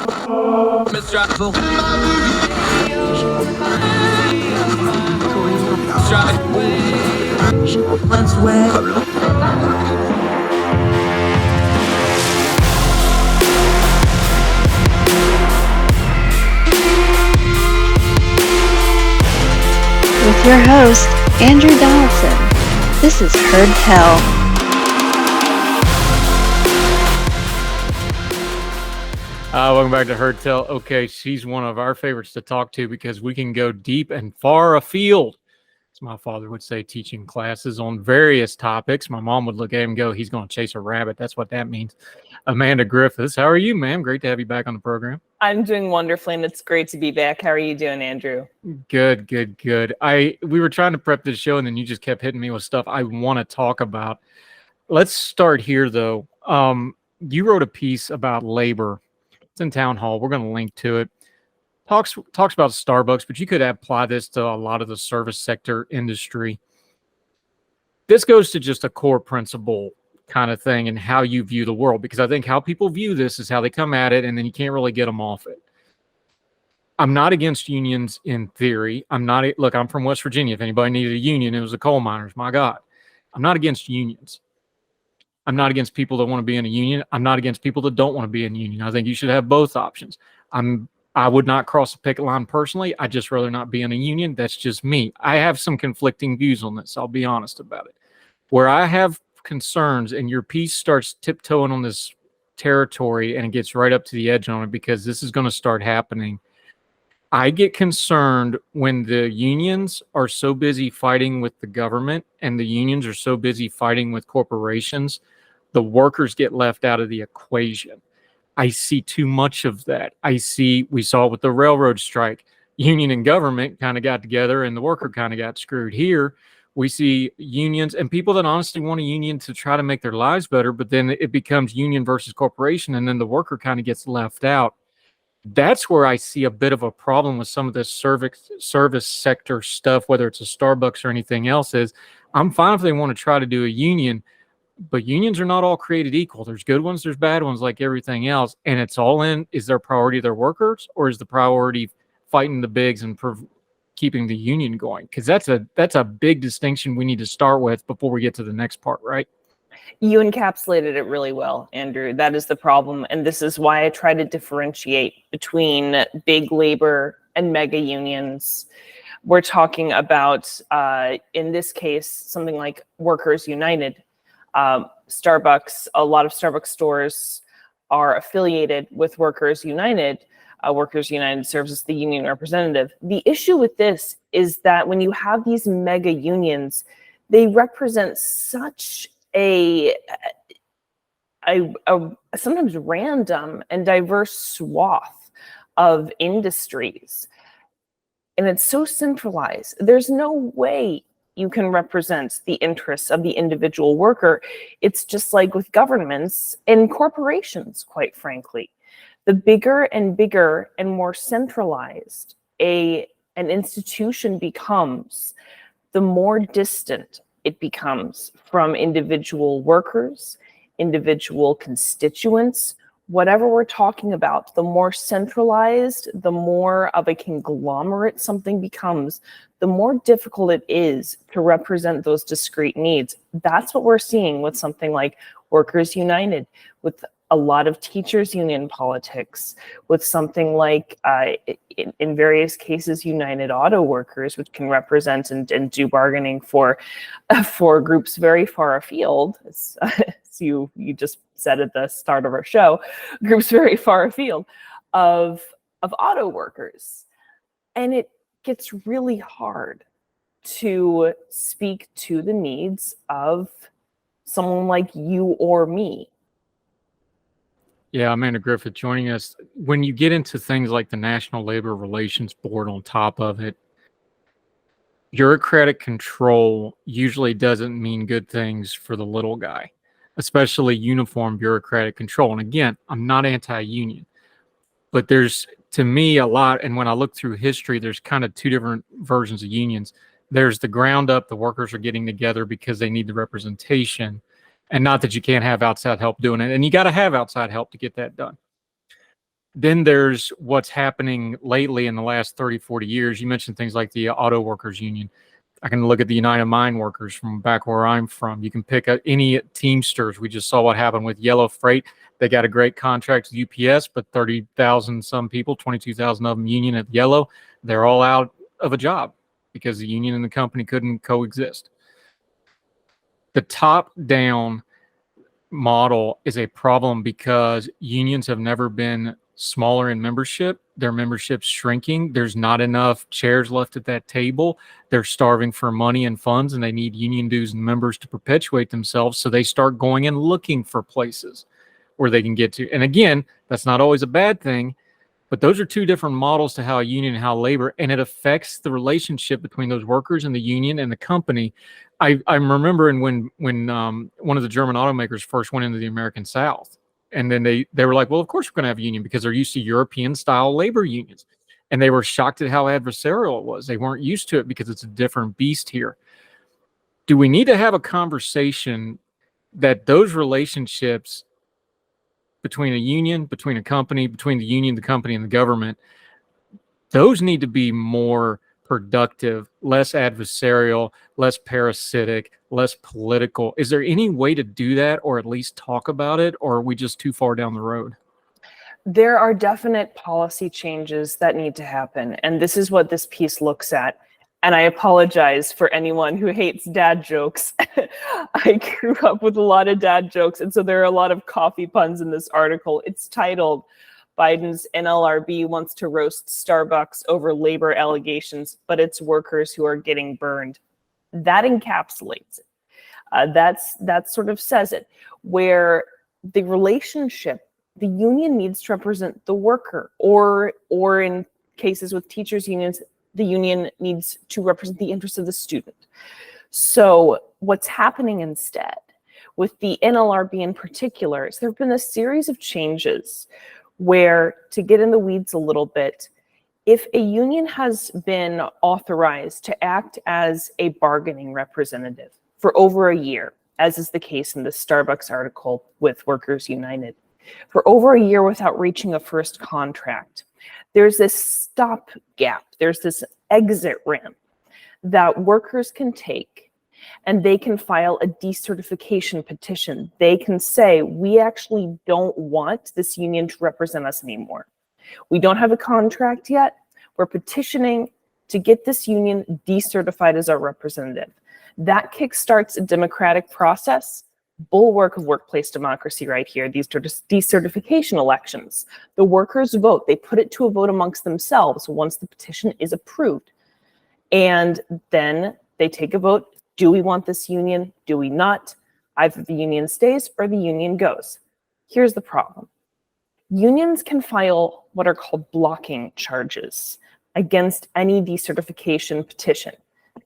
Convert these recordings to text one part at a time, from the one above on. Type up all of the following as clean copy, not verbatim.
With your host, Andrew Donaldson. This is Heard Tell. Welcome back to Heard Tell. Okay, she's one of our favorites to talk to because we can go deep and far afield. As my father would say, teaching classes on various topics. My mom would look at him and go, he's going to chase a rabbit. That's what that means. Amanda Griffiths, how are you, ma'am? Great to have you back on the program. I'm doing wonderfully, and it's great to be back. How are you doing, Andrew? Good. We were trying to prep this show, and then you just kept hitting me with stuff I want to talk about. Let's start here, though. You wrote a piece about labor. It's in Town Hall. We're going to link to it. Talks about Starbucks, but you could apply this to a lot of the service sector industry. This goes to just a core principle kind of thing and how you view the world, because I think how people view this is how they come at it, and then you can't really get them off it. I'm not against unions in theory. Look, I'm from West Virginia. If anybody needed a union, it was the coal miners. My God. I'm not against unions. I'm not against people that want to be in a union. I'm not against people that don't want to be in a union. I think you should have both options. I would not cross the picket line personally. I'd just rather not be in a union. That's just me. I have some conflicting views on this. I'll be honest about it. Where I have concerns and your piece starts tiptoeing on this territory and it gets right up to the edge on it, because this is going to start happening. I get concerned when the unions are so busy fighting with the government and the unions are so busy fighting with corporations, the workers get left out of the equation. I see too much of that. We saw it with the railroad strike. Union and government kind of got together and the worker kind of got screwed. Here, we see unions and people that honestly want a union to try to make their lives better, but then it becomes union versus corporation, and then the worker kind of gets left out. That's where I see a bit of a problem with some of this service sector stuff, whether it's a Starbucks or anything else. Is I'm fine if they want to try to do a union, but unions are not all created equal. There's good ones, there's bad ones, like everything else. And it's all in, is their priority their workers, or is the priority fighting the bigs and keeping the union going? Because that's a big distinction we need to start with before we get to the next part, right? You encapsulated it really well, Andrew. That is the problem. And this is why I try to differentiate between big labor and mega unions. We're talking about, in this case, something like Workers United. Starbucks, a lot of Starbucks stores are affiliated with Workers United. Workers United serves as the union representative. The issue with this is that when you have these mega unions, they represent such a sometimes random and diverse swath of industries. And it's so centralized. There's no way you can represent the interests of the individual worker. It's just like with governments and corporations, quite frankly. The bigger and more centralized an institution becomes, the more distant it becomes from individual workers, individual constituents, whatever we're talking about. The more centralized, the more of a conglomerate something becomes, the more difficult it is to represent those discrete needs. That's what we're seeing with something like Workers United, with a lot of teachers union politics, with something like, in various cases, United Auto Workers, which can represent and do bargaining for groups very far afield, as you just said at the start of our show, groups very far afield of auto workers. And it gets really hard to speak to the needs of someone like you or me. Yeah, Amanda Griffith joining us. When you get into things like the National Labor Relations Board on top of it, bureaucratic control usually doesn't mean good things for the little guy, especially uniform bureaucratic control. And again, I'm not anti-union, but there's, to me, a lot, and when I look through history, there's kind of two different versions of unions. There's the ground up, the workers are getting together because they need the representation. And not that you can't have outside help doing it. And you got to have outside help to get that done. Then there's what's happening lately in the last 30, 40 years. You mentioned things like the auto workers union. I can look at the United Mine Workers from back where I'm from. You can pick up any Teamsters. We just saw what happened with Yellow Freight. They got a great contract with UPS, but 30,000 some people, 22,000 of them union at Yellow, they're all out of a job because the union and the company couldn't coexist. The top-down model is a problem because unions have never been smaller in membership. Their membership's shrinking. There's not enough chairs left at that table. They're starving for money and funds, and they need union dues and members to perpetuate themselves. So they start going and looking for places where they can get to. And again, that's not always a bad thing, but those are two different models to how a union and how labor, and it affects the relationship between those workers and the union and the company. I'm remembering when one of the German automakers first went into the American South. And then they were like, well, of course we're going to have a union because they're used to European-style labor unions. And they were shocked at how adversarial it was. They weren't used to it because it's a different beast here. Do we need to have a conversation that those relationships between a union, between a company, between the union, the company, and the government, those need to be more productive, less adversarial, less parasitic, less political? Is there any way to do that, or at least talk about it, or are we just too far down the road? There are definite policy changes that need to happen, and this is what this piece looks at. And I apologize for anyone who hates dad jokes. I grew up with a lot of dad jokes, and so there are a lot of coffee puns in this article. It's titled, Biden's NLRB wants to roast Starbucks over labor allegations, but it's workers who are getting burned. That encapsulates it. That sort of says it, where the relationship, the union needs to represent the worker, or in cases with teachers unions, the union needs to represent the interests of the student. So what's happening instead with the NLRB in particular is there have been a series of changes where, to get in the weeds a little bit, if a union has been authorized to act as a bargaining representative for over a year, as is the case in the Starbucks article with Workers United, for over a year without reaching a first contract, there's this stopgap, there's this exit ramp that workers can take, and they can file a decertification petition. They can say, we actually don't want this union to represent us anymore. We don't have a contract yet. We're petitioning to get this union decertified as our representative. That kickstarts a democratic process, bulwark of workplace democracy right here, these decertification elections. The workers vote. They put it to a vote amongst themselves once the petition is approved. And then they take a vote. Do we want this union? Do we not? Either the union stays or the union goes. Here's the problem. Unions can file what are called blocking charges against any decertification petition.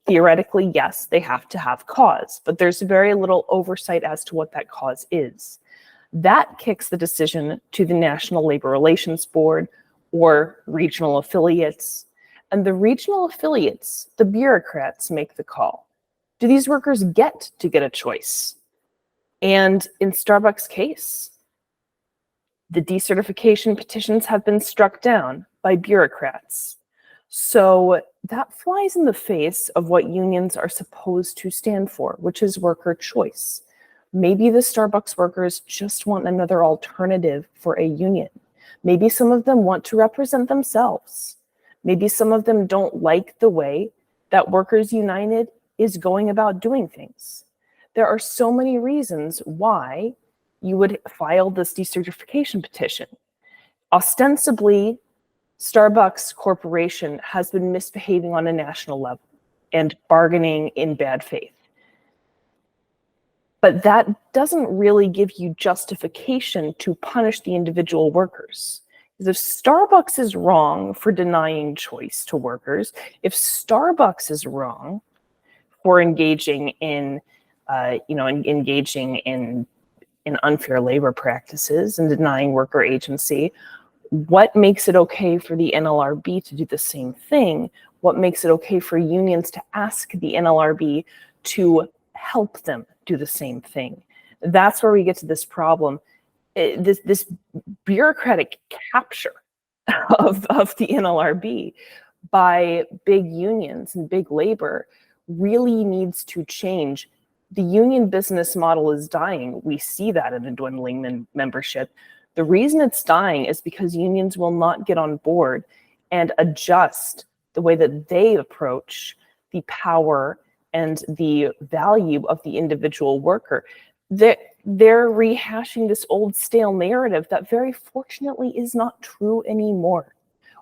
Theoretically, yes, they have to have cause, but there's very little oversight as to what that cause is. That kicks the decision to the National Labor Relations Board or regional affiliates. And the regional affiliates, the bureaucrats, make the call. Do these workers get to get a choice? And in Starbucks' case, the decertification petitions have been struck down by bureaucrats. So that flies in the face of what unions are supposed to stand for, which is worker choice. Maybe the Starbucks workers just want another alternative for a union. Maybe some of them want to represent themselves. Maybe some of them don't like the way that Workers United is going about doing things. There are so many reasons why you would file this decertification petition. Ostensibly, Starbucks Corporation has been misbehaving on a national level and bargaining in bad faith. But that doesn't really give you justification to punish the individual workers. Because if Starbucks is wrong for denying choice to workers, if Starbucks is wrong for engaging in unfair labor practices and denying worker agency, what makes it okay for the NLRB to do the same thing? What makes it okay for unions to ask the NLRB to help them do the same thing? That's where we get to this problem. This bureaucratic capture of the NLRB by big unions and big labor really needs to change. The union business model is dying. We see that in a dwindling membership. The reason it's dying is because unions will not get on board and adjust the way that they approach the power and the value of the individual worker. They're rehashing this old stale narrative that very fortunately is not true anymore.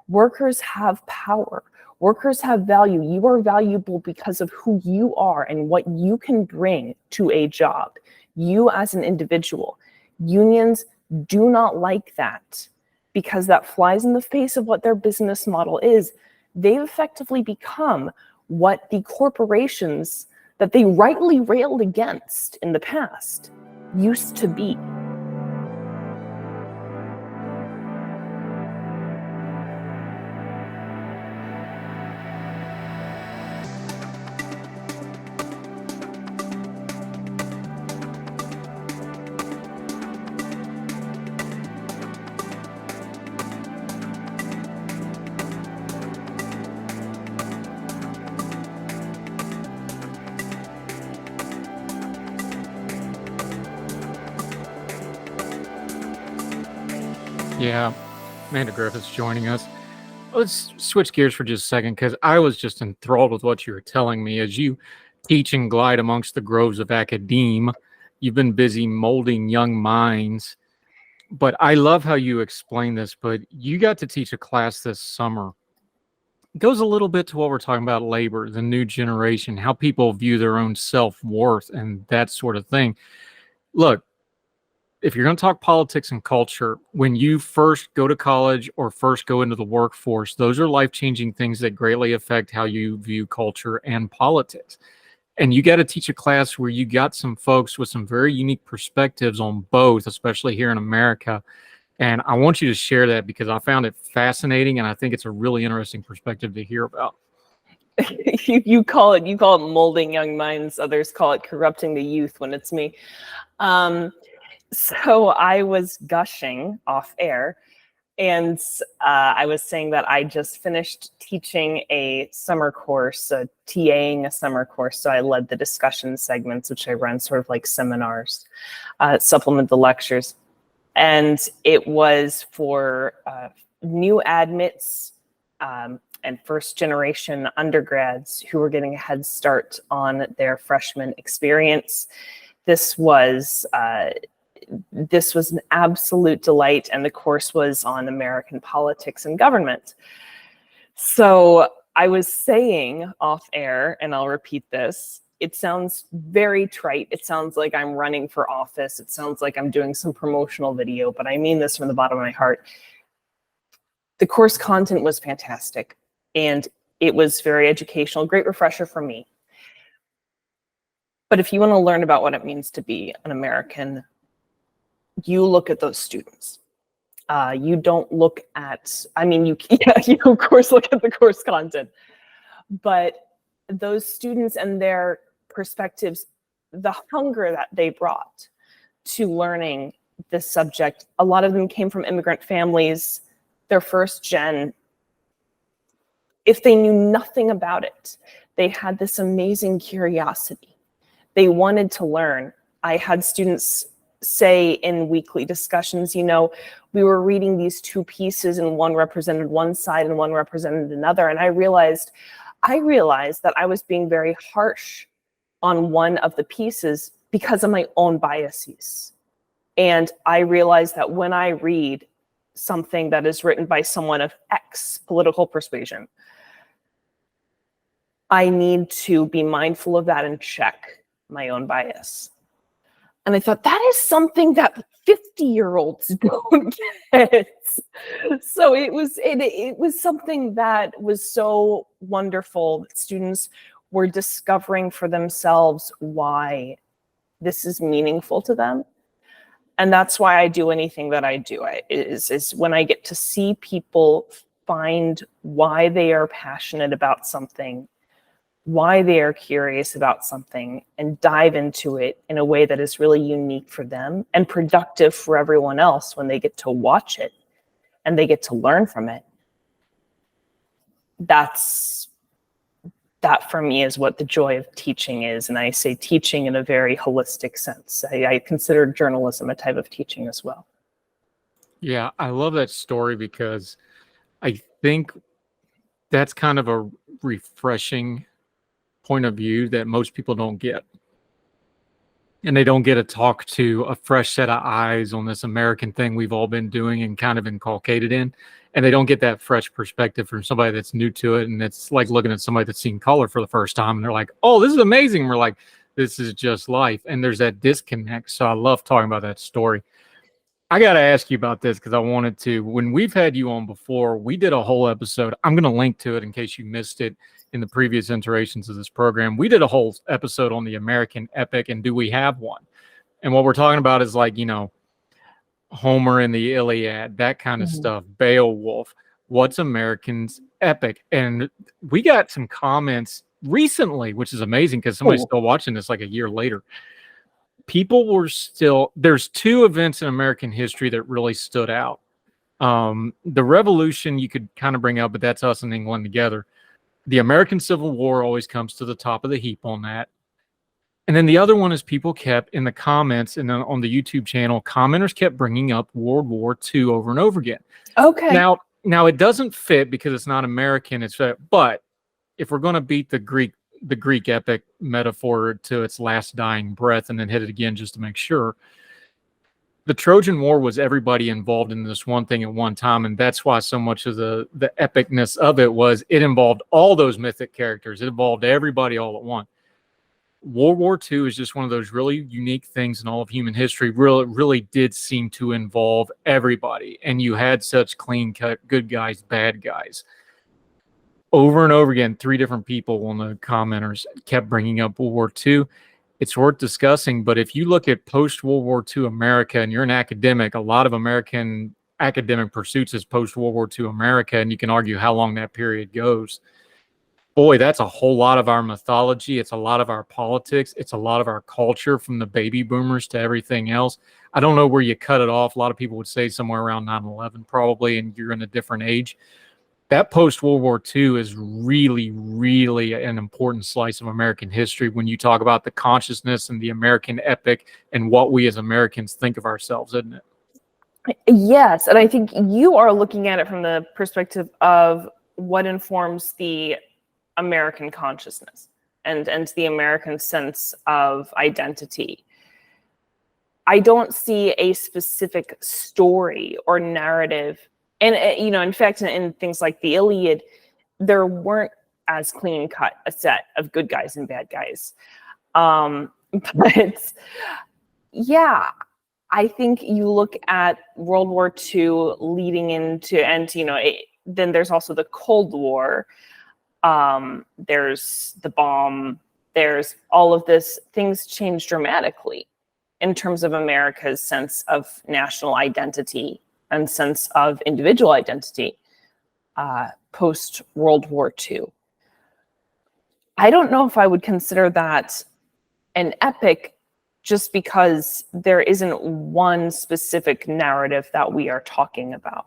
Workers have power. Workers have value. You are valuable because of who you are and what you can bring to a job, you as an individual. Unions do not like that because that flies in the face of what their business model is. They've effectively become what the corporations that they rightly railed against in the past used to be. Yeah, Amanda Griffiths joining us. Let's switch gears for just a second, because I was just enthralled with what you were telling me. As you teach and glide amongst the groves of academe, you've been busy molding young minds. But I love how you explain this, but you got to teach a class this summer. It goes a little bit to what we're talking about, labor, the new generation, how people view their own self-worth and that sort of thing. Look, if you're going to talk politics and culture, when you first go to college or first go into the workforce, those are life-changing things that greatly affect how you view culture and politics. And you got to teach a class where you got some folks with some very unique perspectives on both, especially here in America. And I want you to share that because I found it fascinating, and I think it's a really interesting perspective to hear about. you call it molding young minds. Others call it corrupting the youth when it's me. So I was gushing off air, and I was saying that I just finished teaching a summer course, TAing a summer course. So I led the discussion segments, which I run sort of like seminars, supplement the lectures. And it was for new admits and first generation undergrads who were getting a head start on their freshman experience. This was an absolute delight, and the course was on American politics and government. So I was saying off air, and I'll repeat this, it sounds very trite. It sounds like I'm running for office. It sounds like I'm doing some promotional video, but I mean this from the bottom of my heart. The course content was fantastic, and it was very educational, great refresher for me. But if you want to learn about what it means to be an American, you look at those students. You don't look at, you of course look at the course content, but those students and their perspectives, the hunger that they brought to learning this subject, a lot of them came from immigrant families, their first gen. If they knew nothing about it, they had this amazing curiosity. They wanted to learn. I had students say in weekly discussions, we were reading these two pieces and one represented one side and one represented another. And I realized that I was being very harsh on one of the pieces because of my own biases. And I realized that when I read something that is written by someone of X political persuasion, I need to be mindful of that and check my own bias. And I thought, that is something that 50-year-olds don't get. So it was something that was so wonderful that students were discovering for themselves why this is meaningful to them. And that's why I do anything that I do. Is when I get to see people find why they are passionate about something, why they are curious about something, and dive into it in a way that is really unique for them and productive for everyone else when they get to watch it and they get to learn from it. That for me is what the joy of teaching is. And I say teaching in a very holistic sense. I consider journalism a type of teaching as well. Yeah, I love that story because I think that's kind of a refreshing point of view that most people don't get. And they don't get to talk to a fresh set of eyes on this American thing we've all been doing and kind of inculcated in. And they don't get that fresh perspective from somebody that's new to it. And it's like looking at somebody that's seen color for the first time and they're like, oh, this is amazing. And we're like, this is just life. And there's that disconnect. So I love talking about that story. I got to ask you about this because I wanted to. When we've had you on before, we did a whole episode. I'm going to link to it in case you missed it in the previous iterations of this program. We did a whole episode on the American epic and do we have one? And what we're talking about is like, you know, Homer and the Iliad, that kind of stuff, Beowulf, what's American's epic? And we got some comments recently, which is amazing because somebody's still watching this like a year later. People were still, there's two events in American history that really stood out. The Revolution you could kind of bring up, but that's us and England together. The American Civil War always comes to the top of the heap on that. And then the other one is people kept in the comments and then on the YouTube channel, commenters kept bringing up World War II over and over again. Okay. Now it doesn't fit because it's not American. But if we're going to beat the Greek epic metaphor to its last dying breath and then hit it again just to make sure, the Trojan War was everybody involved in this one thing at one time, and that's why so much of the epicness of it was it involved all those mythic characters. It involved everybody all at once. World War II is just one of those really unique things in all of human history. Really did seem to involve everybody, and you had such clean-cut good guys, bad guys. Over and over again, three different people on the commenters kept bringing up World War II. It's worth discussing, but if you look at post-World War II America and you're an academic, a lot of American academic pursuits is post-World War II America, and you can argue how long that period goes. Boy, that's a whole lot of our mythology. It's a lot of our politics. It's a lot of our culture from the baby boomers to everything else. I don't know where you cut it off. A lot of people would say somewhere around 9/11 probably, and you're in a different age. That post-World War II is really, really an important slice of American history when you talk about the consciousness and the American epic and what we as Americans think of ourselves, isn't it? Yes, and I think you are looking at it from the perspective of what informs the American consciousness and the American sense of identity. I don't see a specific story or narrative. And, you know, in fact, in things like the Iliad, there weren't as clean cut a set of good guys and bad guys. But yeah, I think you look at World War II leading into, and, you know, then there's also the Cold War. There's the bomb. There's all of this. Things change dramatically in terms of America's sense of national identity and sense of individual identity post-World War II. I don't know if I would consider that an epic just because there isn't one specific narrative that we are talking about.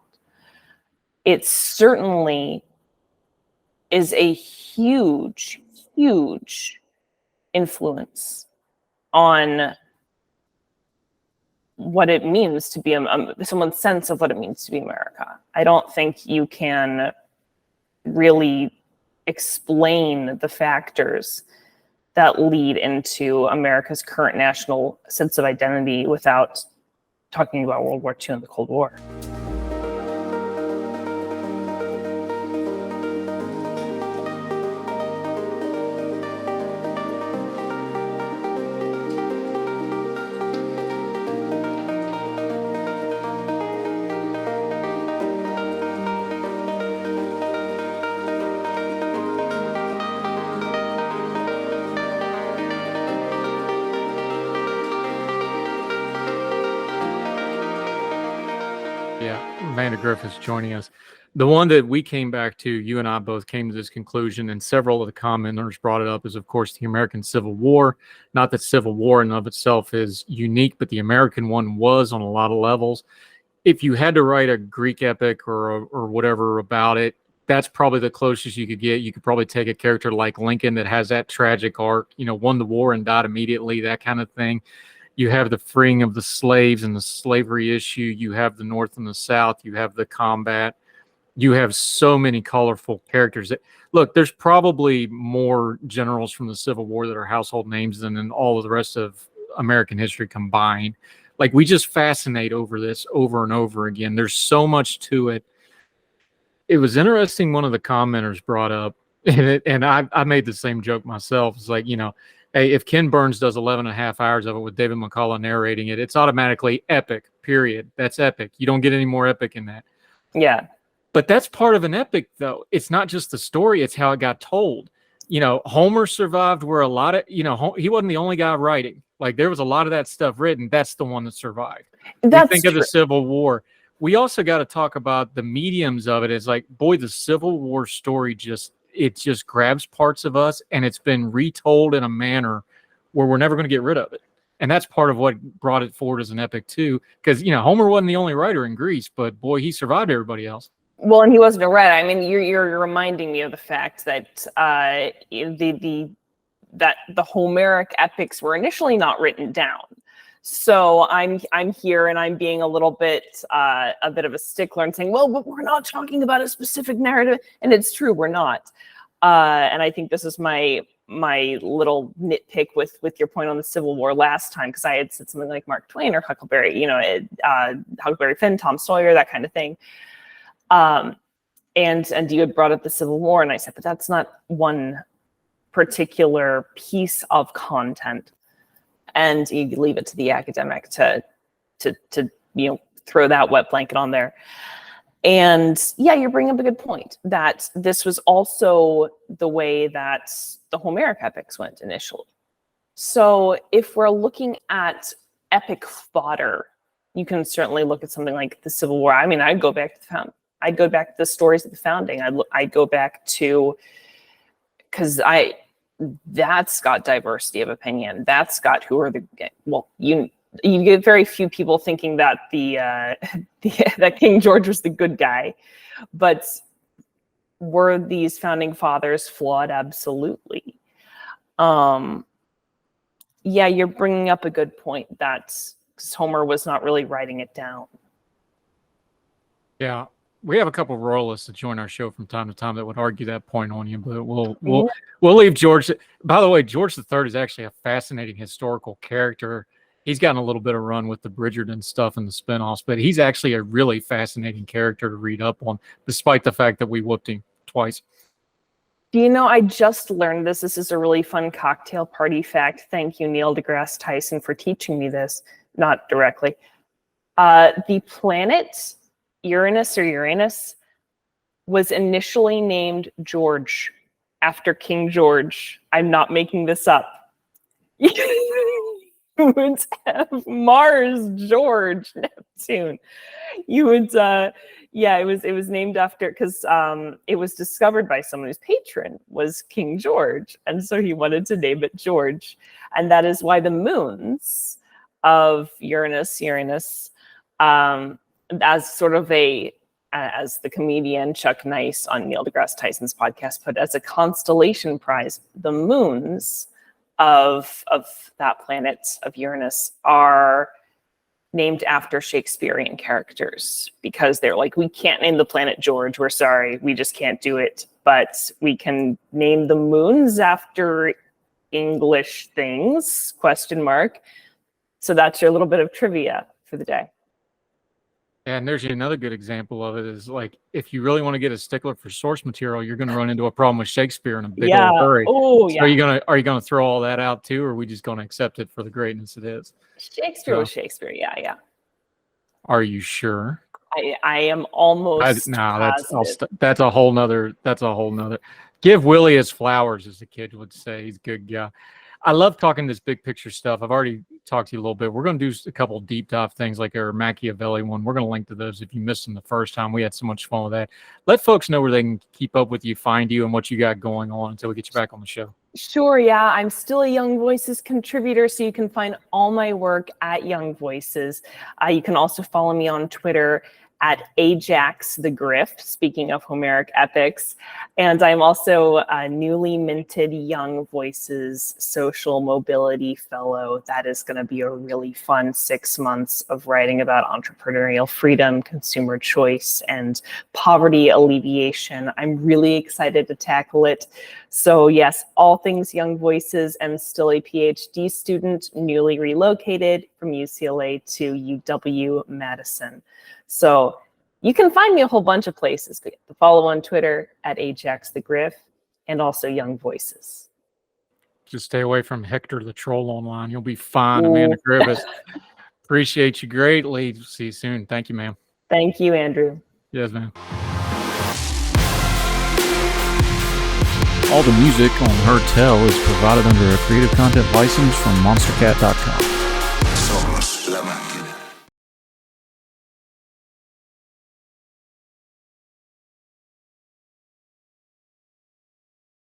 It certainly is a huge, huge influence on what it means to be someone's sense of what it means to be America. I don't think you can really explain the factors that lead into America's current national sense of identity without talking about World War II and the Cold War. Amanda Griffiths joining us. The one that we came back to, you and I both came to this conclusion, and several of the commenters brought it up, is, of course, the American Civil War. Not that Civil War in and of itself is unique, but the American one was on a lot of levels. if you had to write a Greek epic or whatever about it, that's probably the closest you could get. You could probably take a character like Lincoln that has that tragic arc, won the war and died immediately, that kind of thing. You have the freeing of the slaves and the slavery issue. You have the North and the South. You have the combat. You have so many colorful characters that look, there's probably more generals from the Civil War that are household names than in all of the rest of American history combined. Like, we just fascinate over this over and over again. There's so much to it. It was interesting. One of the commenters brought up, and I made the same joke myself. It's like, hey, if Ken Burns does 11 and a half hours of it with David McCullough narrating it, it's automatically epic, period. That's epic. You don't get any more epic in that. Yeah. But that's part of an epic, though. It's not just the story, it's how it got told. Homer survived where a lot of, he wasn't the only guy writing. Like, there was a lot of that stuff written. That's the one that survived. Think of the Civil War. We also got to talk about the mediums of it. It's like, boy, the Civil War story just grabs parts of us, and it's been retold in a manner where we're never going to get rid of it. And that's part of what brought it forward as an epic, too. Because, Homer wasn't the only writer in Greece, but boy, he survived everybody else. Well, and he wasn't a red. I mean, you're reminding me of the fact that the Homeric epics were initially not written down. So I'm here and I'm being a bit of a stickler and saying, well, but we're not talking about a specific narrative, and it's true, we're not. And I think this is my little nitpick with your point on the Civil War last time, because I had said something like Mark Twain or Huckleberry, Huckleberry Finn, Tom Sawyer, that kind of thing. And you had brought up the Civil War, and I said, but that's not one particular piece of content. And you leave it to the academic to throw that wet blanket on there. And yeah, you're bringing up a good point that this was also the way that the Homeric epics went initially. So if we're looking at epic fodder, you can certainly look at something like the Civil War. I mean, I'd go back to the stories of the founding. I'd go back to, because that's got diversity of opinion. That's got you get very few people thinking that that King George was the good guy, but were these founding fathers flawed? Absolutely. Yeah, you're bringing up a good point that Homer was not really writing it down. Yeah. We have a couple of royalists that join our show from time to time that would argue that point on you, but we'll leave George. By the way, George III is actually a fascinating historical character. He's gotten a little bit of run with the Bridgerton stuff and the spinoffs, but he's actually a really fascinating character to read up on, despite the fact that we whooped him twice. I just learned this. This is a really fun cocktail party fact. Thank you, Neil deGrasse Tyson, for teaching me this. Not directly. The planet Uranus was initially named George after King George. I'm not making this up. You would have Mars, George, Neptune. You would, it was named after, because it was discovered by someone whose patron was King George, and so he wanted to name it George, and that is why the moons of Uranus, as sort of as the comedian Chuck Nice on Neil deGrasse Tyson's podcast put, as a constellation prize, the moons of that planet of Uranus are named after Shakespearean characters, because they're like, we can't name the planet George. We're sorry, we just can't do it. But we can name the moons after English things, ? So that's your little bit of trivia for the day. And there's another good example of it is, like, if you really want to get a stickler for source material, you're going to run into a problem with Shakespeare in a big old hurry. Oh, yeah. So are you going to throw all that out too, or are we just going to accept it for the greatness it is? Shakespeare was Shakespeare. Yeah. Are you sure? I am almost. That's a whole nother. Give Willie his flowers, as the kid would say. He's a good guy. I love talking this big picture stuff. I've already talked to you a little bit. We're going to do a couple deep dive things like our Machiavelli one. We're going to link to those if you missed them the first time. We had so much fun with that. Let folks know where they can keep up with you, find you, and what you got going on until we get you back on the show. Sure, yeah. I'm still a Young Voices contributor, so you can find all my work at Young Voices. You can also follow me on Twitter at Ajax the Griff, speaking of Homeric epics. And I'm also a newly minted Young Voices Social Mobility Fellow. That is going to be a really fun 6 months of writing about entrepreneurial freedom, consumer choice, and poverty alleviation. I'm really excited to tackle it. So yes, all things Young Voices. I'm still a PhD student, newly relocated from UCLA to UW-Madison. So you can find me a whole bunch of places. To follow on Twitter at Ajax the Griff and also Young Voices. Just stay away from Hector the Troll online. You'll be fine. Amanda Griffiths. Appreciate you greatly. See you soon. Thank you, ma'am. Thank you, Andrew. Yes, ma'am. All the music on Heard Tell is provided under a Creative Content license from monstercat.com.